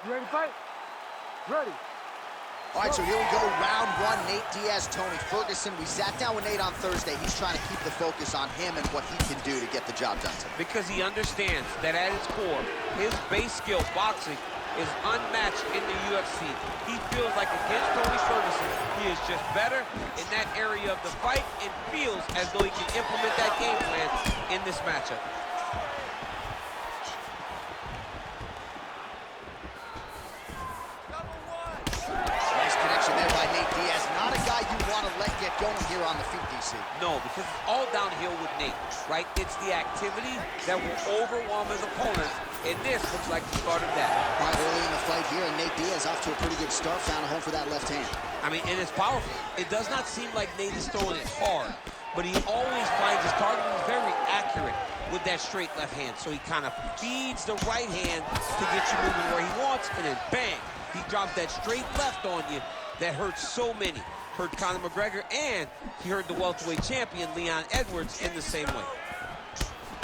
You ready to fight? Ready. All right, so here we go, round one, Nate Diaz, Tony Ferguson. We sat down with Nate on Thursday. He's trying to keep the focus on him and what he can do to get the job done today. Because he understands that at its core, his base skill, boxing, is unmatched in the UFC. He feels like against Tony Ferguson, he is just better in that area of the fight and feels as though he can implement that game plan in this matchup. Going here on the feet, DC. No, because it's all downhill with Nate, right? It's the activity that will overwhelm his opponents, and this looks like the start of that. All right, early in the fight here, and Nate Diaz off to a pretty good start, found a home for that left hand. I mean, and it's powerful. It does not seem like Nate is throwing it hard, but he always finds his target. He's very accurate with that straight left hand, so he kind of feeds the right hand to get you moving where he wants, and then bang, he drops that straight left on you that hurts so many. Hurt Conor McGregor, and he hurt the welterweight champion, Leon Edwards, in the same way.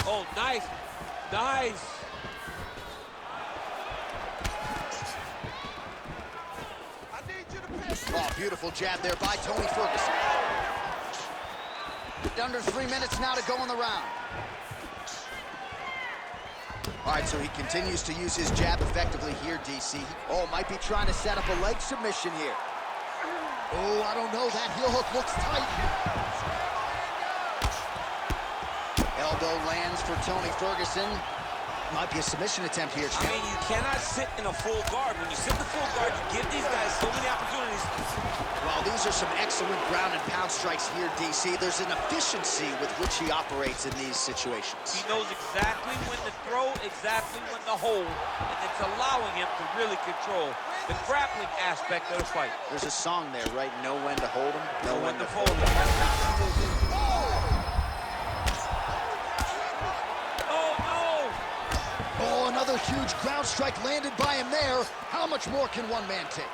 Oh, nice. Nice. Oh, beautiful jab there by Tony Ferguson. Under 3 minutes now to go in the round. All right, so he continues to use his jab effectively here, DC. Oh, might be trying to set up a leg submission here. Oh, I don't know. That heel hook looks tight. Elbow lands for Tony Ferguson. Might be a submission attempt here, champ. I mean, you cannot sit in a full guard. When you sit in the full guard, you give these guys so many opportunities. Well, these are some excellent ground and pound strikes here, DC. There's an efficiency with which he operates in these situations. He knows exactly when to throw, exactly when to hold, and it's allowing him to really control the grappling aspect of the fight. There's a song there, right? Know when to hold him, know when to fold him. Oh, another huge ground strike landed by him there. How much more can one man take?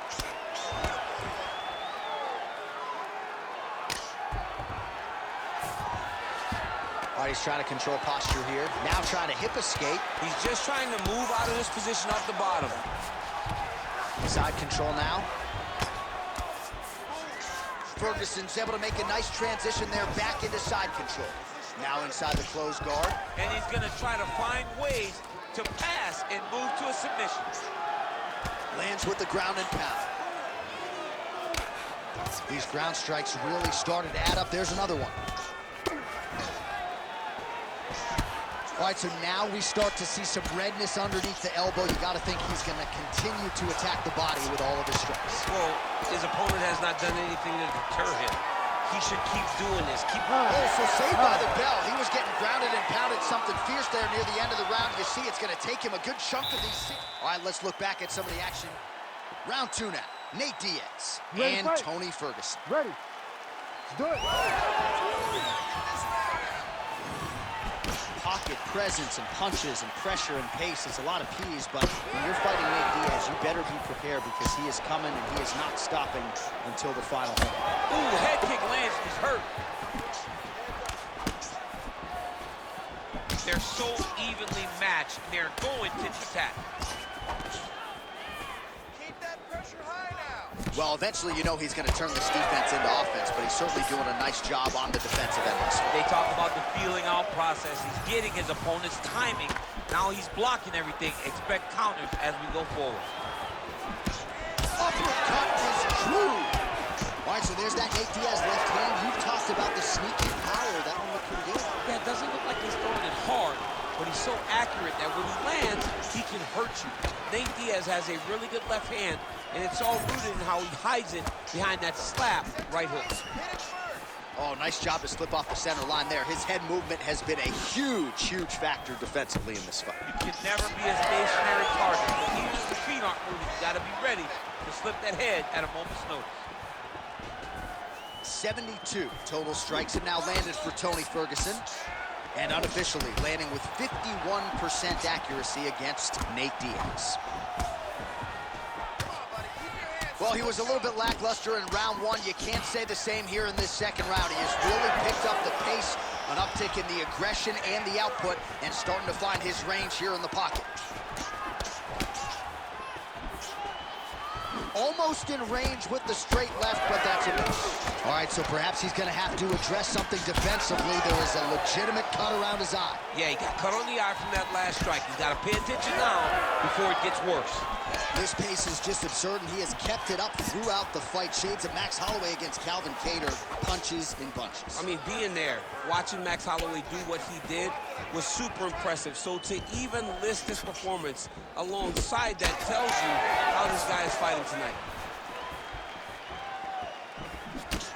All right, he's trying to control posture here. Now trying to hip escape. He's just trying to move out of this position off the bottom. Side control now. Ferguson's able to make a nice transition there back into side control. Now inside the closed guard. And he's going to try to find ways to pass and move to a submission. Lands with the ground and pound. These ground strikes really started to add up. There's another one. All right, so now we start to see some redness underneath the elbow. You got to think he's going to continue to attack the body with all of his strikes. Well, his opponent has not done anything to deter him. He should keep doing this. Oh, so saved by the bell. He was getting grounded and pounded something fierce there near the end of the round. You see, it's going to take him a good chunk of these. All right, let's look back at some of the action. Round two now. Nate Diaz and Tony Ferguson. Ready. Let's do it. Pocket presence and punches and pressure and pace. It's a lot of P's, but when you're fighting Nate Diaz, you better be prepared because he is coming and he is not stopping until the final hit. Ooh, head kick lands. He's hurt. They're so evenly matched. They're going tit-for-tat. Keep that pressure high now. Well, eventually you know he's going to turn this defense into offense, but he's certainly doing a nice job on the defensive end. They talk about the feeling out process. He's getting his opponent's timing. Now he's blocking everything. Expect counters as we go forward. Uppercut is true. All right, so there's that Nate Diaz left hand. You've talked about the sneaky power. That one looked pretty good. Yeah, it doesn't look like he's throwing it hard, but he's so accurate that when he lands, he can hurt you. Nate Diaz has a really good left hand, and it's all rooted in how he hides it behind that slap right hook. Oh, nice job to slip off the center line there. His head movement has been a huge, huge factor defensively in this fight. You can never be a stationary target. Even if the feet aren't moving, you got to be ready to slip that head at a moment's notice. 72 total strikes have now landed for Tony Ferguson, and unofficially landing with 51% accuracy against Nate Diaz. Well, he was a little bit lackluster in round one. You can't say the same here in this second round. He has really picked up the pace, an uptick in the aggression and the output, and starting to find his range here in the pocket. Almost in range with the straight left, but that's a miss. All right, so perhaps he's going to have to address something defensively. There is a legitimate cut around his eye. Yeah, he got cut on the eye from that last strike. He's got to pay attention now before it gets worse. This pace is just absurd, and he has kept it up throughout the fight. Shades of Max Holloway against Calvin Kattar, punches in bunches. I mean, being there, watching Max Holloway do what he did was super impressive. So to even list this performance alongside that tells you how this guy is fighting tonight.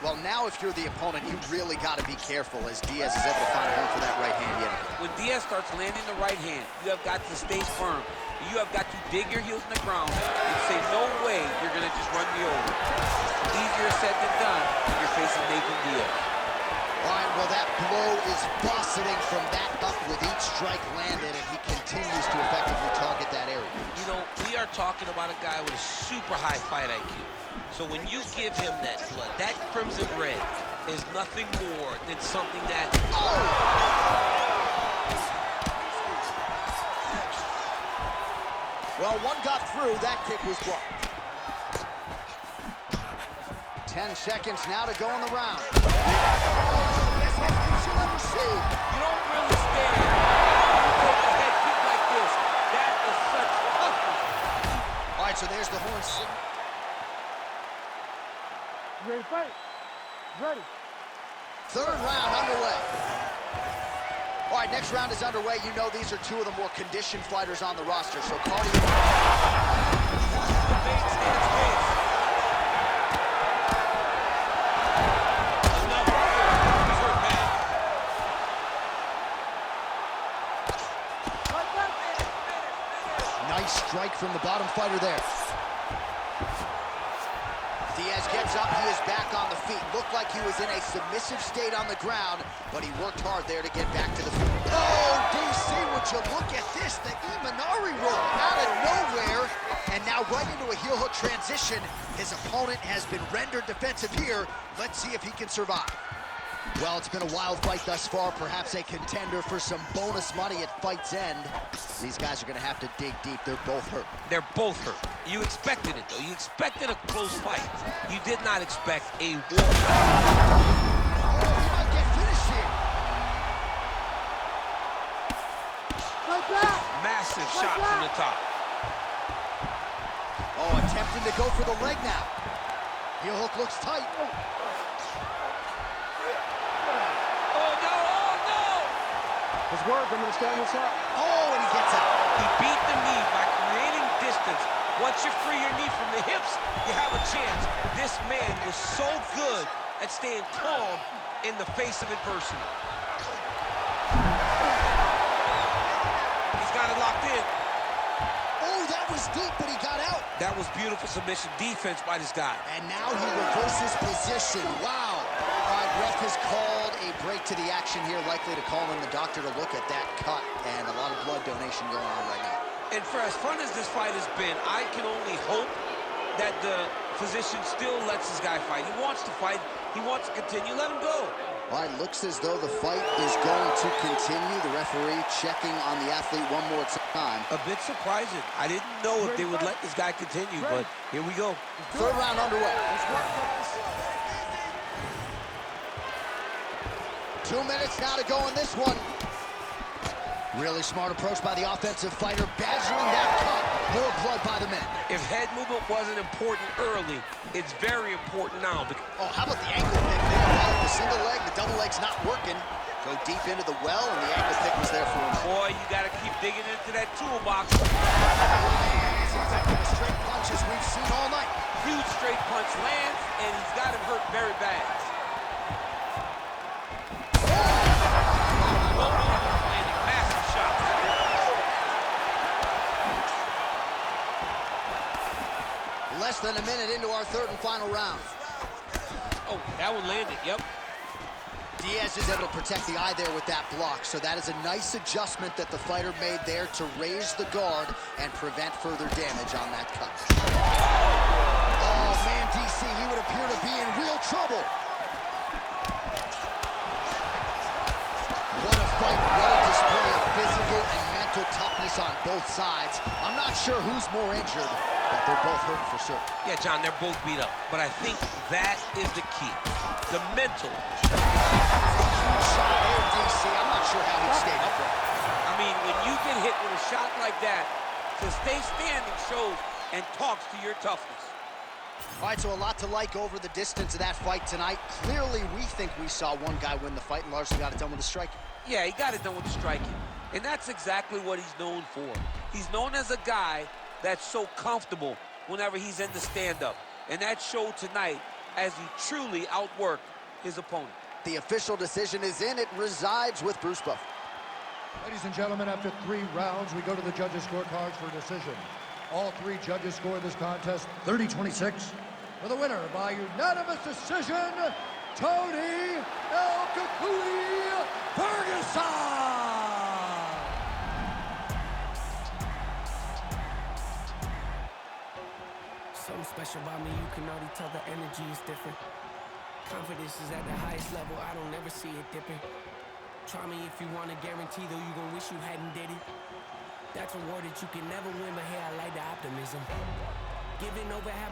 Well, now if you're the opponent, you really got to be careful as Diaz is able to find a home for that right hand yet. When Diaz starts landing the right hand, you have got to stay firm. You have got to dig your heels in the ground and say, no way you're going to just run me over. Easier said than done when you're facing Nate Diaz. All right, well, that blow is buffeting from that up with each strike landed, and he continues to effectively target that area. You know, we are talking about a guy with a super high fight IQ. So when you give him that blood, that crimson red is nothing more than something that... Well, one got through. That kick was blocked. 10 seconds now to go in the round. Best head you'll ever see. You don't really stand. You take a head kick like this. That is such toughness. All right, so there's the horn signal. You ready to fight? Ready. Third round underway. All right, next round is underway. You know these are two of the more conditioned fighters on the roster, so cardio... Nice strike from the bottom fighter there. Diaz gets up, he is back on the feet. Looked like he was in a submissive state on the ground, but he worked hard there to get back to the feet. Oh, DC, would you look at this? The Imanari roll out of nowhere, and now right into a heel hook transition. His opponent has been rendered defensive here. Let's see if he can survive. Well, it's been a wild fight thus far, perhaps a contender for some bonus money at fight's end. These guys are going to have to dig deep. They're both hurt. They're both hurt. You expected it, though. You expected a close fight. You did not expect a war. Oh, he might get finished here. Like that. Massive shot from the top. Oh, attempting to go for the leg now. Heel hook looks tight. It's work. I'm going to stand this up. Oh, and he gets out. He beat the knee by creating distance. Once you free your knee from the hips, you have a chance. This man was so good at staying calm in the face of adversity. He's got it locked in. Oh, that was deep, but he got out. That was beautiful submission defense by this guy. And now he reverses position. Wow. All right, ref has called a break to the action here, likely to call in the doctor to look at that cut, and a lot of blood donation going on right now. And for as fun as this fight has been, I can only hope that the physician still lets this guy fight. He wants to fight. He wants to continue. Let him go. All right, looks as though the fight is going to continue. The referee checking on the athlete one more time. A bit surprising. I didn't know if they would let this guy continue, but here we go. Third round underway. 2 minutes now to go in this one. Really smart approach by the offensive fighter, badgering that cut. More blood by the men. If head movement wasn't important early, it's very important now. Oh, how about the ankle pick there? Well, the single leg, the double leg's not working. Go deep into the well, and the ankle pick was there for him. Boy, you got to keep digging into that toolbox. Straight punches we've seen all night. Huge straight punch lands, and he's got him hurt very bad. Massive shot. Less than a minute into our third and final round. Oh, that one landed, yep. Diaz is able to protect the eye there with that block, so that is a nice adjustment that the fighter made there to raise the guard and prevent further damage on that cut. Oh, man, DC, he would appear to be in real trouble. What a fight, what a display of physical and mental toughness on both sides. I'm not sure who's more injured. but they're both hurting for sure. Yeah, John, they're both beat up. But I think that is the key. The mental. Shot there, DC. I'm not sure how he stayed upright. I mean, when you get hit with a shot like that, to stay standing shows and talks to your toughness. All right, so a lot to like over the distance of that fight tonight. Clearly, we think we saw one guy win the fight, and Larson got it done with the striking. Yeah, he got it done with the striking. And that's exactly what he's known for. He's known as a guy that's so comfortable whenever he's in the stand-up. And that showed tonight as he truly outworked his opponent. The official decision is in. It resides with Bruce Buffer. Ladies and gentlemen, after 3 rounds, we go to the judges' scorecards for a decision. All 3 judges score this contest 30-26. For the winner by unanimous decision, Tony El Cucuy Ferguson! Something special about me, you can already tell the energy is different. Confidence is at the highest level, I don't ever see it dipping. Try me if you want to guarantee, though you gon' wish you hadn't did it. That's a word that you can never win, but hey, I like the optimism. Giving over half